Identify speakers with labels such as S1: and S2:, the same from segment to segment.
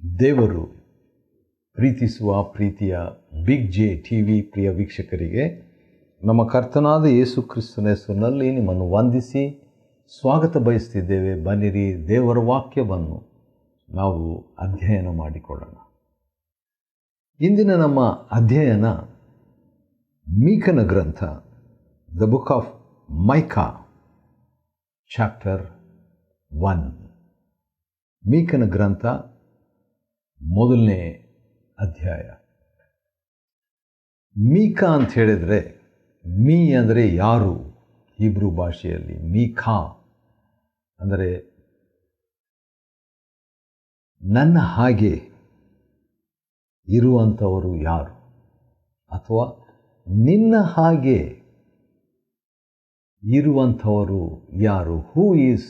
S1: ದೇವರು ಪ್ರೀತಿಸುವ ಪ್ರೀತಿಯ ಬಿಗ್ ಜೆ ಟಿವಿ ಪ್ರಿಯ ವೀಕ್ಷಕರಿಗೆ ನಮ್ಮ ಕರ್ತನಾದ ಯೇಸು ಕ್ರಿಸ್ತನ ಹೆಸರಿನಲ್ಲಿ ನಿಮ್ಮನ್ನು ವಂದಿಸಿ ಸ್ವಾಗತ ಬಯಸ್ತಿದ್ದೇವೆ. ಬನ್ನಿರಿ, ದೇವರ ವಾಕ್ಯವನ್ನು ನಾವು ಅಧ್ಯಯನ ಮಾಡಿಕೊಳ್ಳೋಣ. ಇಂದಿನ ನಮ್ಮ ಅಧ್ಯಯನ ಮೀಕನ ಗ್ರಂಥ, the book of mica, chapter 1. ಮೀಕನ ಗ್ರಂಥ ಮೊದಲನೇ ಅಧ್ಯಾಯ. ಮೀಕಾ ಅಂತ ಹೇಳಿದರೆ, ಮೀ ಅಂದರೆ ಯಾರು, ಹೀಬ್ರೂ ಭಾಷೆಯಲ್ಲಿ ಮೀಖಾ ಅಂದರೆ ನನ್ನ ಹಾಗೆ ಇರುವಂಥವರು ಯಾರು, ಅಥವಾ ನಿನ್ನ ಹಾಗೆ ಇರುವಂಥವರು ಯಾರು, ಹೂ ಈಸ್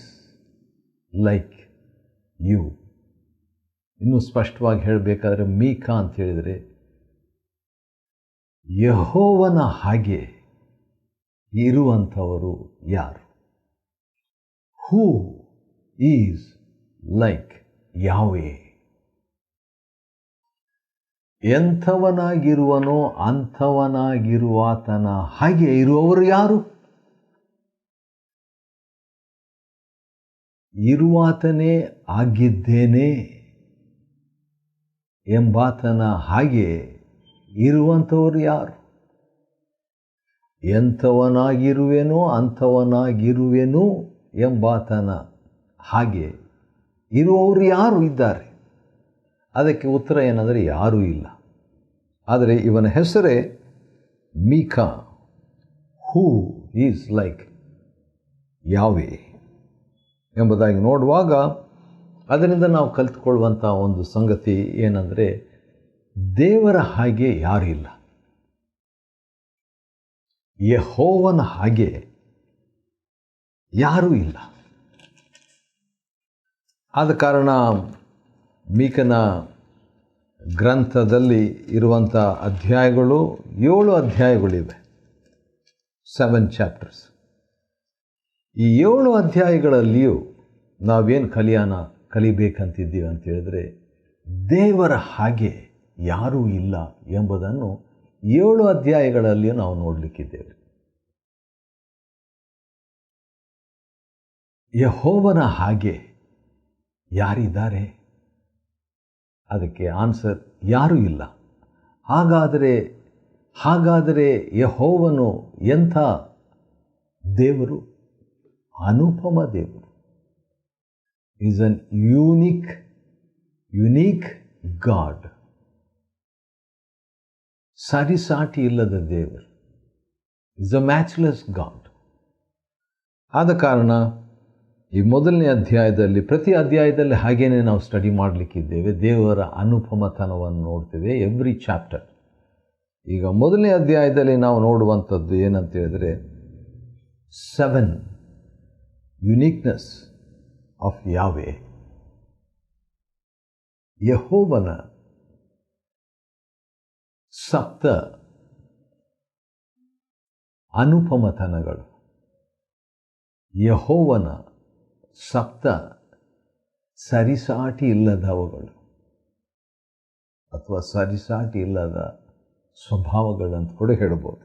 S1: ಲೈಕ್ ಯು. ಇನ್ನೂ ಸ್ಪಷ್ಟವಾಗಿ ಹೇಳಬೇಕಾದ್ರೆ ಮೀಕಾ ಅಂತ ಹೇಳಿದರೆ ಯೆಹೋವನ ಹಾಗೆ ಇರುವಂಥವರು ಯಾರು, ಹೂ ಈಸ್ ಲೈಕ್ ಯಾವೇ. ಎಂಥವನಾಗಿರುವನೋ ಅಂಥವನಾಗಿರುವಾತನ ಹಾಗೆ ಇರುವವರು ಯಾರು, ಇರುವಾತನೇ ಆಗಿದ್ದೇನೆ ಎಂಬಾತನ ಹಾಗೆ ಇರುವಂಥವರು ಯಾರು, ಎಂಥವನಾಗಿರುವೆನೋ ಅಂಥವನಾಗಿರುವೆನು ಎಂಬಾತನ ಹಾಗೆ ಇರುವವರು ಯಾರು ಇದ್ದಾರೆ? ಅದಕ್ಕೆ ಉತ್ತರ ಏನಂದರೆ ಯಾರೂ ಇಲ್ಲ. ಆದರೆ ಇವನ ಹೆಸರೇ ಮೀಕಾ, ಹೂ ಈಸ್ ಲೈಕ್ ಯಾವೇ ಎಂಬುದಾಗಿ ನೋಡುವಾಗ ಅದರಿಂದ ನಾವು ಕಲಿತುಕೊಳ್ಳುವಂಥ ಒಂದು ಸಂಗತಿ ಏನಂದರೆ, ದೇವರ ಹಾಗೆ ಯಾರಿಲ್ಲ, ಯೆಹೋವನ ಹಾಗೆ ಯಾರೂ ಇಲ್ಲ. ಆದ ಕಾರಣ ಮೀಕನ ಗ್ರಂಥದಲ್ಲಿ ಇರುವಂಥ ಅಧ್ಯಾಯಗಳು 7 ಅಧ್ಯಾಯಗಳಿವೆ, 7 ಚಾಪ್ಟರ್ಸ್. ಈ 7 ಅಧ್ಯಾಯಗಳಲ್ಲಿಯೂ ನಾವೇನು ಕಲಿಬೇಕಂತಿದ್ದೀವಿ ಅಂತ ಹೇಳಿದ್ರೆ, ದೇವರ ಹಾಗೆ ಯಾರೂ ಇಲ್ಲ ಎಂಬುದನ್ನು 7 ಅಧ್ಯಾಯಗಳಲ್ಲಿಯೂ ನಾವು ನೋಡಲಿಕ್ಕಿದ್ದೇವೆ. ಯೆಹೋವನ ಹಾಗೆ ಯಾರಿದ್ದಾರೆ? ಅದಕ್ಕೆ ಆನ್ಸರ್ ಯಾರೂ ಇಲ್ಲ. ಹಾಗಾದರೆ ಯೆಹೋವನು ಎಂಥ ದೇವರು? ಅನುಪಮ ದೇವರು. Is an unique god. ಸರಿಸಾಟಿ ಇಲ್ಲದ ದೇವರು. Is a matchless god. ಆದ ಕಾರಣ ಈ ಮೊದಲನೇ ಅಧ್ಯಾಯದಲ್ಲಿ, ಪ್ರತಿ ಅಧ್ಯಾಯದಲ್ಲಿ ಹಾಗೇನೆ ನಾವು ಸ್ಟಡಿ ಮಾಡಲಿಕ್ಕಿದ್ದೇವೆ. ದೇವರ ಅನುಪಮತನವನ್ನು ನೋಡ್ತೇವೆ ಎವ್ರಿ ಚಾಪ್ಟರ್. ಈಗ ಮೊದಲನೇ ಅಧ್ಯಾಯದಲ್ಲಿ ನಾವು ನೋಡುವಂಥದ್ದು ಏನಂತ ಹೇಳಿದರೆ, 7 ಯುನೀಕ್ನೆಸ್ ಆಫ್ ಯಾವೇ. ಯೆಹೋವನ 7 ಅನುಪಮತನಗಳು, ಯೆಹೋವನ 7 ಸರಿಸಾಟಿ ಇಲ್ಲದವುಗಳು ಅಥವಾ ಸರಿಸಾಟಿ ಇಲ್ಲದ ಸ್ವಭಾವಗಳಂತ ಕೂಡ ಹೇಳ್ಬೋದು.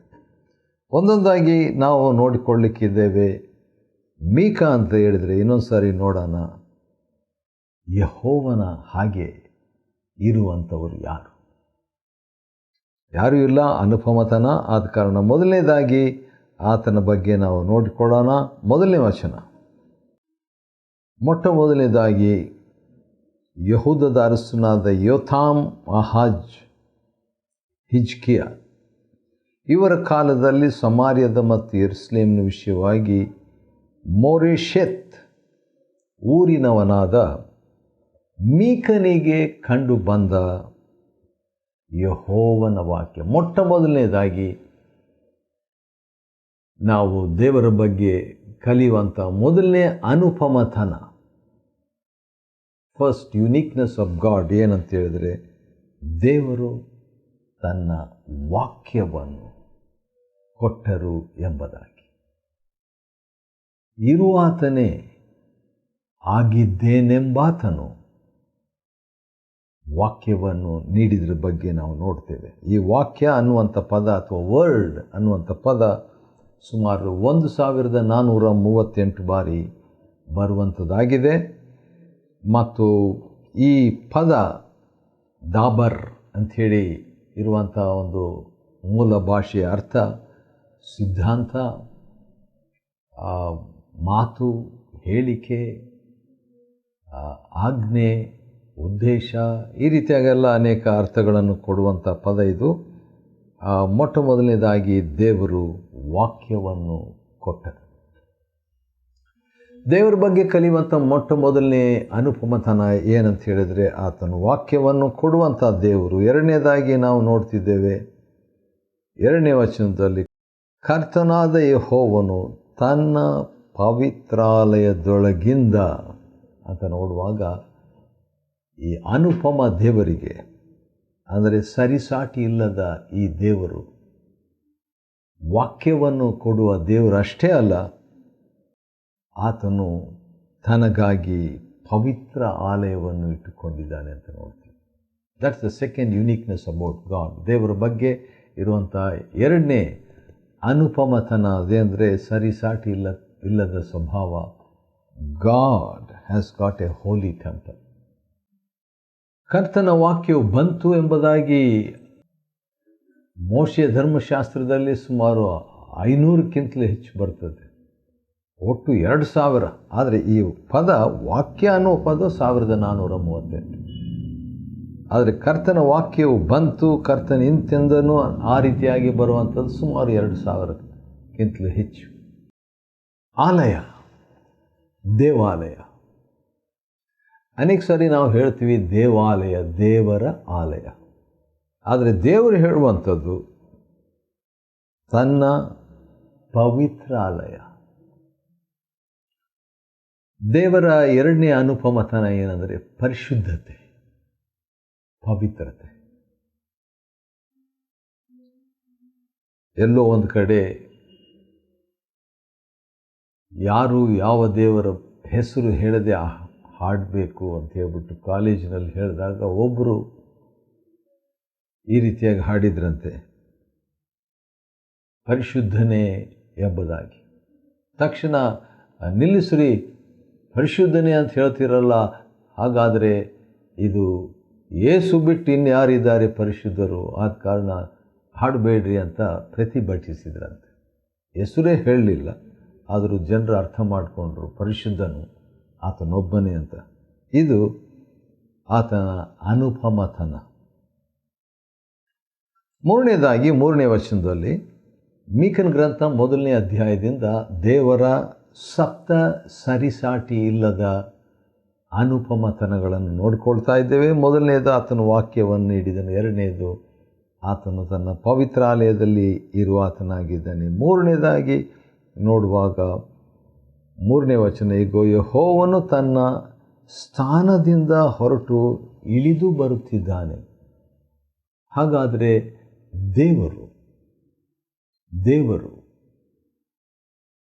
S1: ಒಂದೊಂದಾಗಿ ನಾವು ನೋಡಿಕೊಳ್ಳಲಿಕ್ಕಿದ್ದೇವೆ. ಮೀಕಾ ಅಂತ ಹೇಳಿದರೆ ಇನ್ನೊಂದು ಸಾರಿ ನೋಡೋಣ, ಯೆಹೋವನ ಹಾಗೆ ಇರುವಂಥವರು ಯಾರು? ಯಾರೂ ಇಲ್ಲ, ಅನುಪಮತನ. ಆದ ಕಾರಣ ಮೊದಲನೇದಾಗಿ ಆತನ ಬಗ್ಗೆ ನಾವು ನೋಡಿಕೊಳ್ಳೋಣ. ಮೊದಲನೇ ವಚನ, ಮೊಟ್ಟ ಮೊದಲನೇದಾಗಿ ಯೆಹೂದದ ಅರಸನಾದ ಯೋಥಾಮ್, ಆಹಾಜ್, ಹಿಜ್ಕಿಯ ಇವರ ಕಾಲದಲ್ಲಿ ಸಮಾರ್ಯದ ಮತ್ತು ಯೆರೂಸಲೇಮಿನ ವಿಷಯವಾಗಿ ಮೋರೆಷೆತ್ ಊರಿನವನಾದ ಮೀಕನಿಗೆ ಕಂಡು ಬಂದ ಯೆಹೋವನ ವಾಕ್ಯ. ಮೊಟ್ಟ ಮೊದಲನೇದಾಗಿ ನಾವು ದೇವರ ಬಗ್ಗೆ ಕಲಿಯುವಂಥ ಮೊದಲನೇ ಅನುಪಮತನ, ಫಸ್ಟ್ ಯುನೀಕ್ನೆಸ್ ಆಫ್ ಗಾಡ್ ಏನಂತ ಹೇಳಿದರೆ, ದೇವರು ತನ್ನ ವಾಕ್ಯವನ್ನು ಕೊಟ್ಟರು ಎಂಬುದಾಗಿ. ಇರುವಾತನೇ ಆಗಿದ್ದೇನೆಂಬಾತನು ವಾಕ್ಯವನ್ನು ನೀಡಿದ್ರ ಬಗ್ಗೆ ನಾವು ನೋಡ್ತೇವೆ. ಈ ವಾಕ್ಯ ಅನ್ನುವಂಥ ಪದ ಅಥವಾ ವರ್ಡ್ ಅನ್ನುವಂಥ ಪದ ಸುಮಾರು 1438 ಬಾರಿ ಬರುವಂಥದ್ದಾಗಿದೆ. ಮತ್ತು ಈ ಪದ ದಾಬರ್ ಅಂಥೇಳಿ ಇರುವಂಥ ಒಂದು ಮೂಲ ಭಾಷೆಯ ಅರ್ಥ ಸಿದ್ಧಾಂತ, ಮಾತು, ಹೇಳಿಕೆ, ಆಜ್ಞೆ, ಉದ್ದೇಶ, ಈ ರೀತಿಯಾಗೆಲ್ಲ ಅನೇಕ ಅರ್ಥಗಳನ್ನು ಕೊಡುವಂಥ ಪದ ಇದು. ಮೊಟ್ಟ ಮೊದಲನೇದಾಗಿ ದೇವರು ವಾಕ್ಯವನ್ನು ಕೊಟ್ಟರು. ದೇವರ ಬಗ್ಗೆ ಕಲಿಯುವಂಥ ಮೊಟ್ಟ ಮೊದಲನೇ ಅನುಪಮತನ ಏನಂತ ಹೇಳಿದರೆ ಆತನು ವಾಕ್ಯವನ್ನು ಕೊಡುವಂಥ ದೇವರು. ಎರಡನೇದಾಗಿ ನಾವು ನೋಡ್ತಿದ್ದೇವೆ 2ನೇ ವಚನದಲ್ಲಿ, ಕರ್ತನಾದ ಯೆಹೋವನು ತನ್ನ ಪವಿತ್ರಾಲಯದೊಳಗಿಂದ ಅಂತ ನೋಡುವಾಗ ಈ ಅನುಪಮ ದೇವರಿಗೆ, ಅಂದರೆ ಸರಿಸಾಟಿ ಇಲ್ಲದ ಈ ದೇವರು ವಾಕ್ಯವನ್ನು ಕೊಡುವ ದೇವರು ಅಷ್ಟೇ ಅಲ್ಲ, ಆತನು ತನಗಾಗಿ ಪವಿತ್ರ ಆಲಯವನ್ನು ಇಟ್ಟುಕೊಂಡಿದ್ದಾನೆ ಅಂತ ನೋಡ್ತೀವಿ. That's the second uniqueness about god. ದೇವರ ಬಗ್ಗೆ ಇರುವಂಥ ಎರಡನೇ ಅನುಪಮತನ ಅದೇಂದರೆ ಸರಿಸಾಟಿ ಇಲ್ಲದ ಸ್ವಭಾವ. God has got A Holi temple. ಕರ್ತನ ವಾಕ್ಯವು ಬಂತು ಎಂಬುದಾಗಿ ಮೋಶೆಯ ಧರ್ಮಶಾಸ್ತ್ರದಲ್ಲಿ ಸುಮಾರು 500ಕ್ಕಿಂತಲೂ ಹೆಚ್ಚು ಬರ್ತದೆ, ಒಟ್ಟು 2000. ಆದರೆ ಈ ಪದ ವಾಕ್ಯ ಅನ್ನೋ ಪದ 1438. ಆದರೆ ಕರ್ತನ ವಾಕ್ಯವು ಬಂತು, ಕರ್ತನ ಇಂತೆಂದನು ಆ ರೀತಿಯಾಗಿ ಬರುವಂಥದ್ದು ಸುಮಾರು 2000ಕ್ಕಿಂತಲೂ ಹೆಚ್ಚು. ಆಲಯ, ದೇವಾಲಯ. ಅನೇಕ ಸಾರಿ ನಾವು ಹೇಳ್ತೀವಿ ದೇವಾಲಯ, ದೇವರ ಆಲಯ. ಆದರೆ ದೇವರು ಹೇಳುವಂಥದ್ದು ತನ್ನ ಪವಿತ್ರ ಆಲಯ. ದೇವರ ಎರಡನೇ ಅನುಪಮತನ ಏನಂದರೆ ಪರಿಶುದ್ಧತೆ, ಪವಿತ್ರತೆ. ಎಲ್ಲೋ ಒಂದು ಕಡೆ ಯಾರು ಯಾವ ದೇವರ ಹೆಸರು ಹೇಳದೆ ಹಾಡಬೇಕು ಅಂತ ಹೇಳ್ಬಿಟ್ಟು ಕಾಲೇಜಿನಲ್ಲಿ ಹೇಳಿದಾಗ ಒಬ್ಬರು ಈ ರೀತಿಯಾಗಿ ಹಾಡಿದ್ರಂತೆ, ಪರಿಶುದ್ಧನೇ ಎಂಬುದಾಗಿ. ತಕ್ಷಣ ನಿಲ್ಲಿಸ್ರಿ, ಪರಿಶುದ್ಧನೇ ಅಂತ ಹೇಳ್ತಿರಲ್ಲ, ಹಾಗಾದರೆ ಇದು ಯೇಸು ಬಿಟ್ಟು ಇನ್ಯಾರಿದ್ದಾರೆ ಪರಿಶುದ್ಧರು, ಆದ ಕಾರಣ ಹಾಡಬೇಡ್ರಿ ಅಂತ ಪ್ರತಿಭಟಿಸಿದ್ರಂತೆ. ಹೆಸರೇ ಹೇಳಲಿಲ್ಲ, ಆದರೂ ಜನರು ಅರ್ಥ ಮಾಡಿಕೊಂಡ್ರು ಪರಿಶುದ್ಧನು ಆತನೊಬ್ಬನೇ ಅಂತ. ಇದು ಆತನ ಅನುಪಮತನ. ಮೂರನೇದಾಗಿ 3ನೇ ವಚನದಲ್ಲಿ ಮೀಕನ ಗ್ರಂಥ 1ನೇ ಅಧ್ಯಾಯದಿಂದ ದೇವರ ಸಪ್ತ ಸರಿಸಾಟಿ ಇಲ್ಲದ ಅನುಪಮತನಗಳನ್ನು ನೋಡಿಕೊಳ್ತಾ ಇದ್ದೇವೆ. ಮೊದಲನೇದು ಆತನ ವಾಕ್ಯವನ್ನು ನೀಡಿದನು. ಎರಡನೇದು ಆತನು ತನ್ನ ಪವಿತ್ರಾಲಯದಲ್ಲಿ ಇರುವ ಆತನಾಗಿದ್ದಾನೆ. ಮೂರನೇದಾಗಿ ನೋಡುವಾಗ 3ನೇ ವಚನ, ಈಗ ಯೆಹೋವನು ತನ್ನ ಸ್ಥಾನದಿಂದ ಹೊರಟು ಇಳಿದು ಬರುತ್ತಿದ್ದಾನೆ. ಹಾಗಾದರೆ ದೇವರು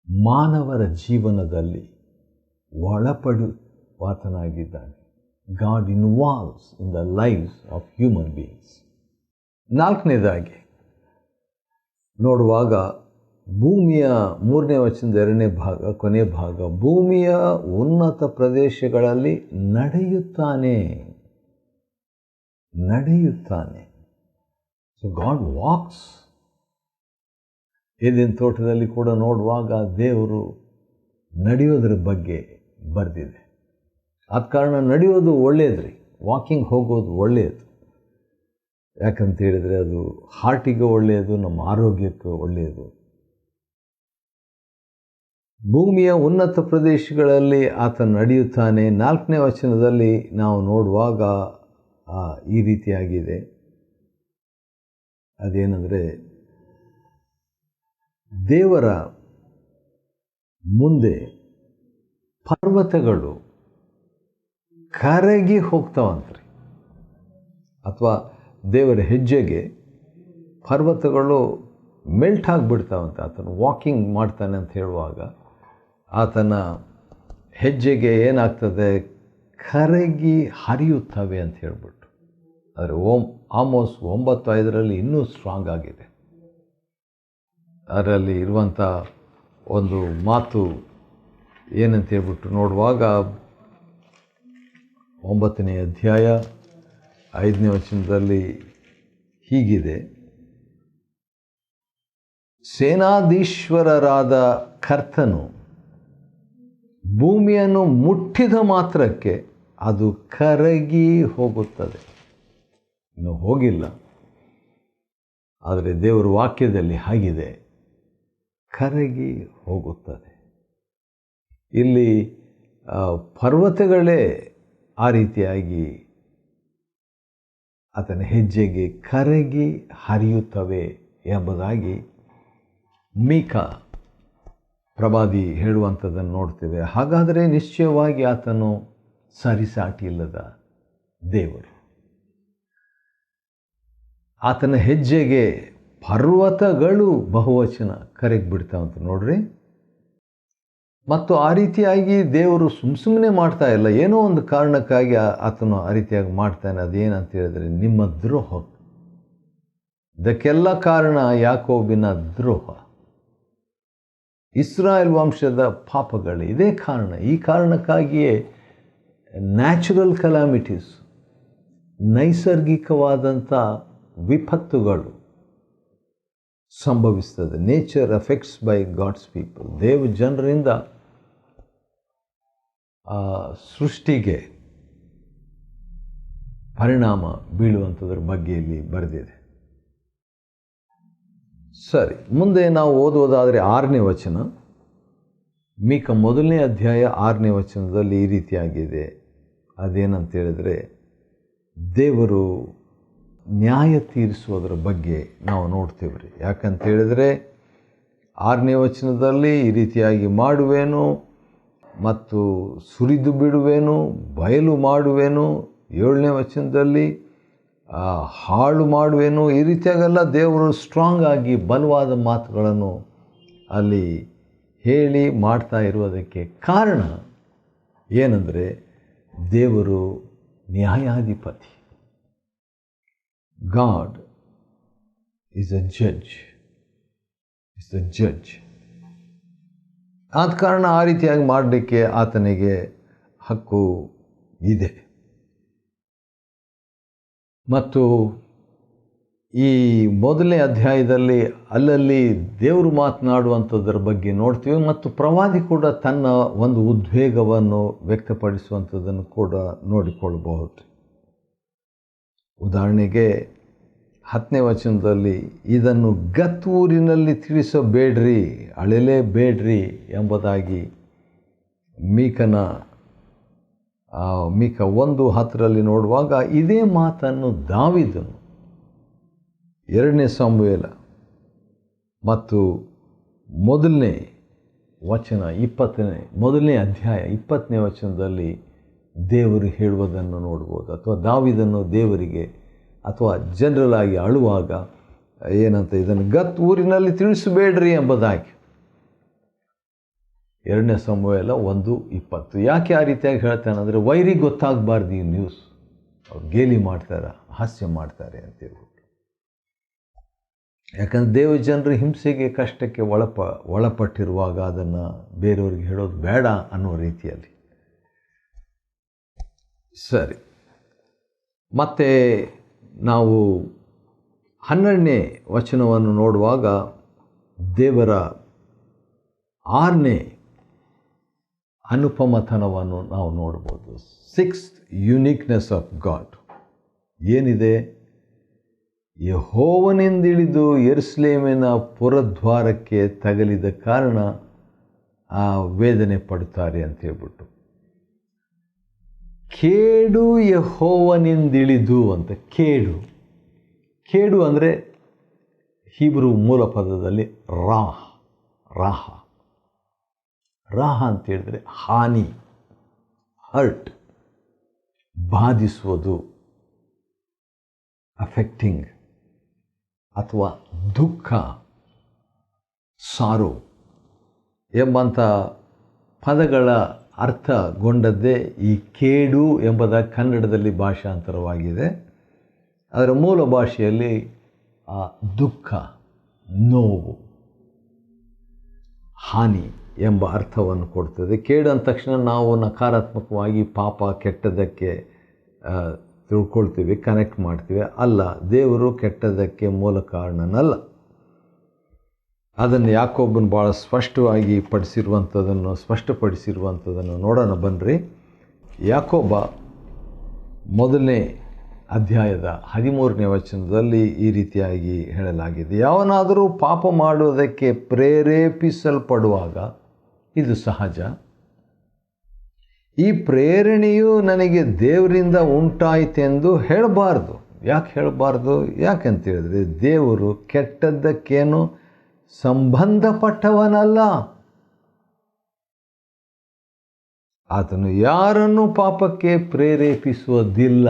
S1: ಮಾನವರ ಜೀವನದಲ್ಲಿ ಒಳಪಡುವಾತನಾಗಿದ್ದಾನೆ. God involves in the lives of human beings. 4ನೇದಾಗಿ ನೋಡುವಾಗ ಭೂಮಿಯ 3ನೇ ವಚನದ 2ನೇ ಭಾಗ, ಕೊನೆ ಭಾಗ, ಭೂಮಿಯ ಉನ್ನತ ಪ್ರದೇಶಗಳಲ್ಲಿ ನಡೆಯುತ್ತಾನೆ. So God walks. ಏದೇನ್ ತೋಟದಲ್ಲಿ ಕೂಡ ನೋಡುವಾಗ ದೇವರು ನಡೆಯೋದ್ರ ಬಗ್ಗೆ ಬರೆದಿದೆ. ಆದ ಕಾರಣ ನಡೆಯೋದು ಒಳ್ಳೆಯದ್ರಿ, ವಾಕಿಂಗ್ ಹೋಗೋದು ಒಳ್ಳೆಯದು. ಯಾಕಂತ ಹೇಳಿದರೆ ಅದು ಹಾರ್ಟಿಗೆ ಒಳ್ಳೆಯದು, ನಮ್ಮ ಆರೋಗ್ಯಕ್ಕೆ ಒಳ್ಳೆಯದು. ಭೂಮಿಯ ಉನ್ನತ ಪ್ರದೇಶಗಳಲ್ಲಿ ಆತ ನಡೆಯುತ್ತಾನೆ. 4ನೇ ವಚನದಲ್ಲಿ ನಾವು ನೋಡುವಾಗ ಈ ರೀತಿಯಾಗಿದೆ. ಅದೇನೆಂದರೆ ದೇವರ ಮುಂದೆ ಪರ್ವತಗಳು ಕರಗಿ ಹೋಗ್ತಾವಂತ್ರಿ, ಅಥವಾ ದೇವರ ಹೆಜ್ಜೆಗೆ ಪರ್ವತಗಳು ಮೆಲ್ಟ್ ಆಗಿಬಿಡ್ತಾವಂತೆ. ಆತನು ವಾಕಿಂಗ್ ಮಾಡ್ತಾನೆ ಅಂತ ಹೇಳುವಾಗ ಆತನ ಹೆಜ್ಜೆಗೆ ಏನಾಗ್ತದೆ, ಕರಗಿ ಹರಿಯುತ್ತವೆ ಅಂತ ಹೇಳ್ಬಿಟ್ಟು. ಆದರೆ ಆಮೋಸ್ 9:5 ಇನ್ನೂ ಸ್ಟ್ರಾಂಗ್ ಆಗಿದೆ. ಅದರಲ್ಲಿ ಇರುವಂಥ ಒಂದು ಮಾತು ಏನಂತ ಹೇಳ್ಬಿಟ್ಟು ನೋಡುವಾಗ 9ನೇ ಅಧ್ಯಾಯ 5ನೇ ವಚನದಲ್ಲಿ ಹೀಗಿದೆ: ಸೇನಾಧೀಶ್ವರರಾದ ಕರ್ತನು ಭೂಮಿಯನ್ನು ಮುಟ್ಟಿದ ಮಾತ್ರಕ್ಕೆ ಅದು ಕರಗಿ ಹೋಗುತ್ತದೆ. ಇನ್ನು ಹೋಗಿಲ್ಲ, ಆದರೆ ದೇವರ ವಾಕ್ಯದಲ್ಲಿ ಹಾಗಿದೆ, ಕರಗಿ ಹೋಗುತ್ತದೆ. ಇಲ್ಲಿ ಪರ್ವತಗಳೇ ಆ ರೀತಿಯಾಗಿ ಆತನ ಹೆಜ್ಜೆಗೆ ಕರಗಿ ಹರಿಯುತ್ತವೆ ಎಂಬುದಾಗಿ ಮೀಕ ಪ್ರವಾದಿ ಹೇಳುವಂಥದ್ದನ್ನು ನೋಡ್ತೇವೆ. ಹಾಗಾದರೆ ನಿಶ್ಚಯವಾಗಿ ಆತನು ಸರಿಸಾಟಿ ಇಲ್ಲದ ದೇವರು. ಆತನ ಹೆಜ್ಜೆಗೆ ಪರ್ವತಗಳು ಬಹುವಚನ ಕರಗಿ ಬಿಡ್ತಾವಂತ ನೋಡ್ರಿ. ಮತ್ತು ಆ ರೀತಿಯಾಗಿ ದೇವರು ಸುಮ್ಮನೆ ಮಾಡ್ತಾ ಇಲ್ಲ, ಏನೋ ಒಂದು ಕಾರಣಕ್ಕಾಗಿ ಆತನು ಆ ರೀತಿಯಾಗಿ ಮಾಡ್ತಾನೆ. ಅದೇನಂತ ಹೇಳಿದ್ರೆ ನಿಮ್ಮ ದ್ರೋಹ. ಇದಕ್ಕೆಲ್ಲ ಕಾರಣ ಯಾಕೋಬಿನ ದ್ರೋಹ, ಇಸ್ರಾಯೇಲ್ ವಂಶದ ಪಾಪಗಳು. ಇದೇ ಕಾರಣ. ಈ ಕಾರಣಕ್ಕಾಗಿಯೇ ನ್ಯಾಚುರಲ್ ಕಲಾಮಿಟೀಸ್, ನೈಸರ್ಗಿಕವಾದಂಥ ವಿಪತ್ತುಗಳು ಸಂಭವಿಸ್ತದೆ. Nature affects by gods people. ದೇವ ಜನರಿಂದ ಸೃಷ್ಟಿಗೆ ಪರಿಣಾಮ ಬೀಳುವಂಥದ್ರ ಬಗ್ಗೆ ಇಲ್ಲಿ ಬರೆದಿದೆ. ಸರಿ, ಮುಂದೆ ನಾವು ಓದುವುದಾದರೆ 6ನೇ ವಚನ, ಮೀಕ 1ನೇ ಅಧ್ಯಾಯ 6ನೇ ವಚನದಲ್ಲಿ ಈ ರೀತಿಯಾಗಿದೆ. ಅದೇನಂತ ಹೇಳಿದ್ರೆ ದೇವರು ನ್ಯಾಯ ತೀರಿಸುವುದರ ಬಗ್ಗೆ ನಾವು ನೋಡ್ತೇವೆ ರೀ. ಯಾಕಂತ ಹೇಳಿದರೆ 6ನೇ ವಚನದಲ್ಲಿ ಈ ರೀತಿಯಾಗಿ ಮಾಡುವೇನು ಮತ್ತು ಸುರಿದು ಬಿಡುವೇನು, ಬಯಲು ಮಾಡುವೇನು. 7ನೇ ವಚನದಲ್ಲಿ ಹಾಳು ಮಾಡುವೇನು. ಈ ರೀತಿಯಾಗೆಲ್ಲ ದೇವರು ಸ್ಟ್ರಾಂಗ್ ಆಗಿ ಬಲವಾದ ಮಾತುಗಳನ್ನು ಅಲ್ಲಿ ಹೇಳಿ ಮಾಡ್ತಾ ಇರುವುದಕ್ಕೆ ಕಾರಣ ಏನಂದರೆ ದೇವರು ನ್ಯಾಯಾಧಿಪತಿ. God is a judge. is the judge. ಆದ ಕಾರಣ ಆ ರೀತಿಯಾಗಿ ಮಾಡಲಿಕ್ಕೆ ಆತನಿಗೆ ಹಕ್ಕು ಇದೆ. ಮತ್ತು ಈ 1ನೇ ಅಧ್ಯಾಯದಲ್ಲಿ ಅಲ್ಲಲ್ಲಿ ದೇವರು ಮಾತನಾಡುವಂಥದ್ರ ಬಗ್ಗೆ ನೋಡ್ತೀವಿ. ಮತ್ತು ಪ್ರವಾದಿ ಕೂಡ ತನ್ನ ಒಂದು ಉದ್ವೇಗವನ್ನು ವ್ಯಕ್ತಪಡಿಸುವಂಥದ್ದನ್ನು ಕೂಡ ನೋಡಿಕೊಳ್ಳಬಹುದು. ಉದಾಹರಣೆಗೆ 10ನೇ ವಚನದಲ್ಲಿ ಇದನ್ನು ಗತ್ ಊರಿನಲ್ಲಿ ತಿಳಿಸಬೇಡ್ರಿ, ಅಳೆಯಲೇಬೇಡ್ರಿ ಎಂಬುದಾಗಿ ಮೀಕ 1:10 ನೋಡುವಾಗ ಇದೇ ಮಾತನ್ನು ದಾವೀದನು 2ನೇ ಸಮುವೇಲ ಮತ್ತು 1ನೇ ವಚನ 1ನೇ ಅಧ್ಯಾಯ 20ನೇ ವಚನದಲ್ಲಿ ದೇವರು ಹೇಳುವುದನ್ನು ನೋಡ್ಬೋದು. ಅಥವಾ ದಾವೀದನು ದೇವರಿಗೆ ಅಥವಾ ಜನರಲ್ ಆಗಿ ಅಳುವಾಗ ಏನಂತ, ಇದನ್ನು ಗತ್ ಊರಿನಲ್ಲಿ ತಿಳಿಸಬೇಡ್ರಿ ಎಂಬುದಾಗಿ 2ನೇ ಸಮುವೇಲ 1:20. ಯಾಕೆ ಆ ರೀತಿಯಾಗಿ ಹೇಳ್ತಾನೆ ಅಂದರೆ ವೈರಿಗೆ ಗೊತ್ತಾಗಬಾರ್ದು ಈ ನ್ಯೂಸ್. ಅವ್ರು ಗೇಲಿ ಮಾಡ್ತಾರೆ, ಹಾಸ್ಯ ಮಾಡ್ತಾರೆ ಅಂತೇಳ್ಬಿಟ್ಟು. ಯಾಕಂದರೆ ದೇವ ಜನರು ಹಿಂಸೆಗೆ ಕಷ್ಟಕ್ಕೆ ಒಳಪಟ್ಟಿರುವಾಗ ಅದನ್ನು ಬೇರೆಯವ್ರಿಗೆ ಹೇಳೋದು ಬೇಡ ಅನ್ನೋ ರೀತಿಯಲ್ಲಿ. ಸರಿ, ಮತ್ತು ನಾವು 12ನೇ ವಚನವನ್ನು ನೋಡುವಾಗ ದೇವರ 6ನೇ ಅನುಪಮತನವನ್ನು ನಾವು ನೋಡ್ಬೋದು. 6th ಯುನೀಕ್ನೆಸ್ ಆಫ್ ಗಾಡ್ ಏನಿದೆ? ಯೆಹೋವನಿಂದಿಳಿದು ಯೆರೂಸಲೇಮಿನ ಪುರದ್ವಾರಕ್ಕೆ ತಗಲಿದ ಕಾರಣ ಆ ವೇದನೆ ಪಡುತ್ತಾರೆ ಅಂತೇಳ್ಬಿಟ್ಟು. ಕೇಡು ಯೆಹೋವನಿಂದಿಳಿದು ಅಂತ. ಕೇಡು ಅಂದರೆ ಹೀಬ್ರೂ ಮೂಲ ಪದದಲ್ಲಿ ರಾಹ ಅಂತ ಹೇಳಿದ್ರೆ ಹಾನಿ, ಹರ್ಟ್, ಬಾಧಿಸುವುದು, ಅಫೆಕ್ಟಿಂಗ್ ಅಥವಾ ದುಃಖ, ಸಾರೋ ಎಂಬಂಥ ಪದಗಳ ಅರ್ಥಗೊಂಡದ್ದೇ ಈ ಕೇಡು ಎಂಬುದಾಗಿ ಕನ್ನಡದಲ್ಲಿ ಭಾಷಾಂತರವಾಗಿದೆ. ಅದರ ಮೂಲ ಭಾಷೆಯಲ್ಲಿ ದುಃಖ, ನೋವು, ಹಾನಿ ಎಂಬ ಅರ್ಥವನ್ನು ಕೊಡ್ತದೆ. ಕೇಡು ಅಂದ ತಕ್ಷಣ ನಾವು ನಕಾರಾತ್ಮಕವಾಗಿ ಪಾಪ, ಕೆಟ್ಟದ್ದಕ್ಕೆ ತಿಳ್ಕೊಳ್ತೀವಿ, ಕನೆಕ್ಟ್ ಮಾಡ್ತೀವಿ. ಅಲ್ಲ, ದೇವರು ಕೆಟ್ಟದ್ದಕ್ಕೆ ಮೂಲ ಕಾರಣನಲ್ಲ. ಅದನ್ನು ಯಾಕೋಬನು ಭಾಳ ಸ್ಪಷ್ಟಪಡಿಸಿರುವಂಥದ್ದನ್ನು ನೋಡೋಣ ಬನ್ನಿರಿ. ಯಾಕೋಬ 1ನೇ ಅಧ್ಯಾಯದ 13ನೇ ವಚನದಲ್ಲಿ ಈ ರೀತಿಯಾಗಿ ಹೇಳಲಾಗಿದೆ. ಯಾವನಾದರೂ ಪಾಪ ಮಾಡುವುದಕ್ಕೆ ಪ್ರೇರೇಪಿಸಲ್ಪಡುವಾಗ, ಇದು ಸಹಜ, ಈ ಪ್ರೇರಣೆಯು ನನಗೆ ದೇವರಿಂದ ಉಂಟಾಯಿತೆಂದು ಹೇಳಬಾರ್ದು. ಯಾಕೆ ಹೇಳಬಾರ್ದು? ಯಾಕಂತ ಹೇಳಿದ್ರೆ ದೇವರು ಕೆಟ್ಟದ್ದಕ್ಕೇನು ಸಂಬಂಧಪಟ್ಟವನಲ್ಲ. ಆತನು ಯಾರನ್ನು ಪಾಪಕ್ಕೆ ಪ್ರೇರೇಪಿಸುವುದಿಲ್ಲ.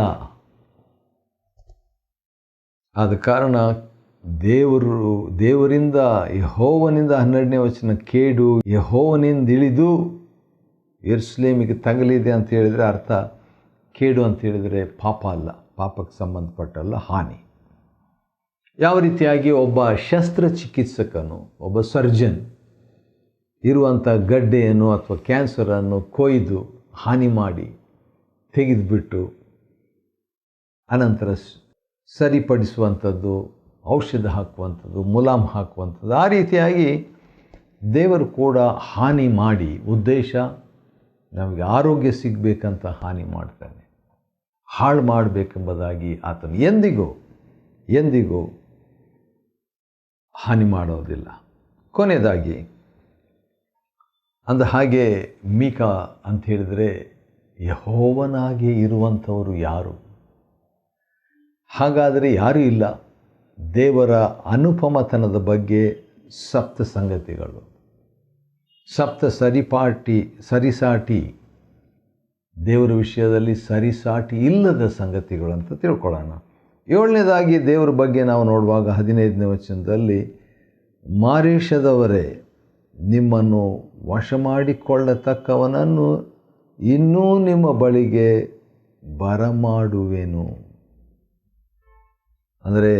S1: ಆದ ಕಾರಣ ದೇವರಿಂದ, ಯೆಹೋವನಿಂದ 12ನೇ ವಚನ, ಕೇಡು ಯೆಹೋವನಿಂದಿಳಿದು ಯೆರೂಸಲೇಮಿಗೆ ತಗಲಿದೆ ಅಂತ ಹೇಳಿದರೆ ಅರ್ಥ, ಕೇಡು ಅಂತ ಹೇಳಿದರೆ ಪಾಪ ಅಲ್ಲ, ಪಾಪಕ್ಕೆ ಸಂಬಂಧಪಟ್ಟಲ್ಲ, ಹಾನಿ. ಯಾವ ರೀತಿಯಾಗಿ ಒಬ್ಬ ಶಸ್ತ್ರಚಿಕಿತ್ಸಕನು, ಒಬ್ಬ ಸರ್ಜನ್ ಇರುವಂಥ ಗಡ್ಡೆಯನ್ನು ಅಥವಾ ಕ್ಯಾನ್ಸರನ್ನು ಕೊಯ್ದು ಹಾನಿ ಮಾಡಿ ತೆಗೆದುಬಿಟ್ಟು ಅನಂತರ ಸರಿಪಡಿಸುವಂಥದ್ದು, ಔಷಧ ಹಾಕುವಂಥದ್ದು, ಮುಲಾಮ್ ಹಾಕುವಂಥದ್ದು, ಆ ರೀತಿಯಾಗಿ ದೇವರು ಕೂಡ ಹಾನಿ ಮಾಡಿ, ಉದ್ದೇಶ ನಮಗೆ ಆರೋಗ್ಯ ಸಿಗಬೇಕಂತ ಹಾನಿ ಮಾಡ್ತಾನೆ, ಹಾಳು ಮಾಡಬೇಕೆಂಬುದಾಗಿ ಆತನು ಎಂದಿಗೂ ಹಾನಿ ಮಾಡೋದಿಲ್ಲ. ಕೊನೆಯದಾಗಿ ಅಂದ ಹಾಗೆ ಮೀಕಾ ಅಂತ ಹೇಳಿದರೆ ಯೆಹೋವನಾಗಿ ಇರುವಂಥವರು ಯಾರು? ಹಾಗಾದರೆ ಯಾರೂ ಇಲ್ಲ. ದೇವರ ಅನುಪಮತನದ ಬಗ್ಗೆ 7 ಸಂಗತಿಗಳು, 7 ಸರಿಸಾಟಿ, ದೇವರ ವಿಷಯದಲ್ಲಿ ಸರಿಸಾಟಿ ಇಲ್ಲದ ಸಂಗತಿಗಳು ಅಂತ ತಿಳ್ಕೊಳ್ಳೋಣ. 7ನೇದಾಗಿ ದೇವರ ಬಗ್ಗೆ ನಾವು ನೋಡುವಾಗ 15ನೇ ವಚನದಲ್ಲಿ, ಮಾರೇಷದವರೇ, ನಿಮ್ಮನ್ನು ವಶ ಮಾಡಿಕೊಳ್ಳತಕ್ಕವನನ್ನು ಇನ್ನೂ ನಿಮ್ಮ ಬಳಿಗೆ ಬರಮಾಡುವೆನು. ಅಂದರೆ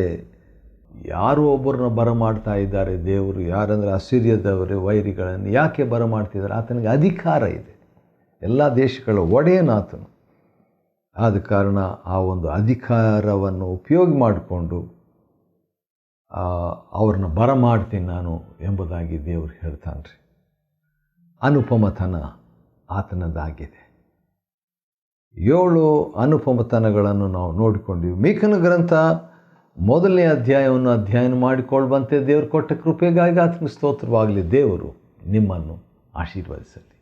S1: ಯಾರು ಒಬ್ಬರನ್ನ ಬರಮಾಡ್ತಾ ಇದ್ದಾರೆ ದೇವರು? ಯಾರಂದರೆ ಅಸಿರಿಯದವರೇ, ವೈರಿಗಳನ್ನು. ಯಾಕೆ ಬರಮಾಡ್ತಿದ್ದಾರೆ? ಆತನಿಗೆ ಅಧಿಕಾರ ಇದೆ, ಎಲ್ಲ ದೇಶಗಳ ಒಡೆಯನಾತನು. ಆದ ಕಾರಣ ಆ ಒಂದು ಅಧಿಕಾರವನ್ನು ಉಪಯೋಗ ಮಾಡಿಕೊಂಡು ಅವ್ರನ್ನ ಬರಮಾಡ್ತೀನಿ ನಾನು ಎಂಬುದಾಗಿ ದೇವರು ಹೇಳ್ತಾನೆ ರೀ. ಅನುಪಮತನ ಆತನದಾಗಿದೆ. 7 ಅನುಪಮತನಗಳನ್ನು ನಾವು ನೋಡಿಕೊಂಡಿವಿ. ಮೀಕನ ಗ್ರಂಥ 1ನೇ ಅಧ್ಯಾಯವನ್ನು ಅಧ್ಯಯನ ಮಾಡಿಕೊಳ್ಳುವಂತೆ ದೇವರು ಕೊಟ್ಟ ಕೃಪೆಗಾಗಿ ಆತನಿಗೆ ಸ್ತೋತ್ರವಾಗಲಿ. ದೇವರು ನಿಮ್ಮನ್ನು ಆಶೀರ್ವದಿಸಲಿ.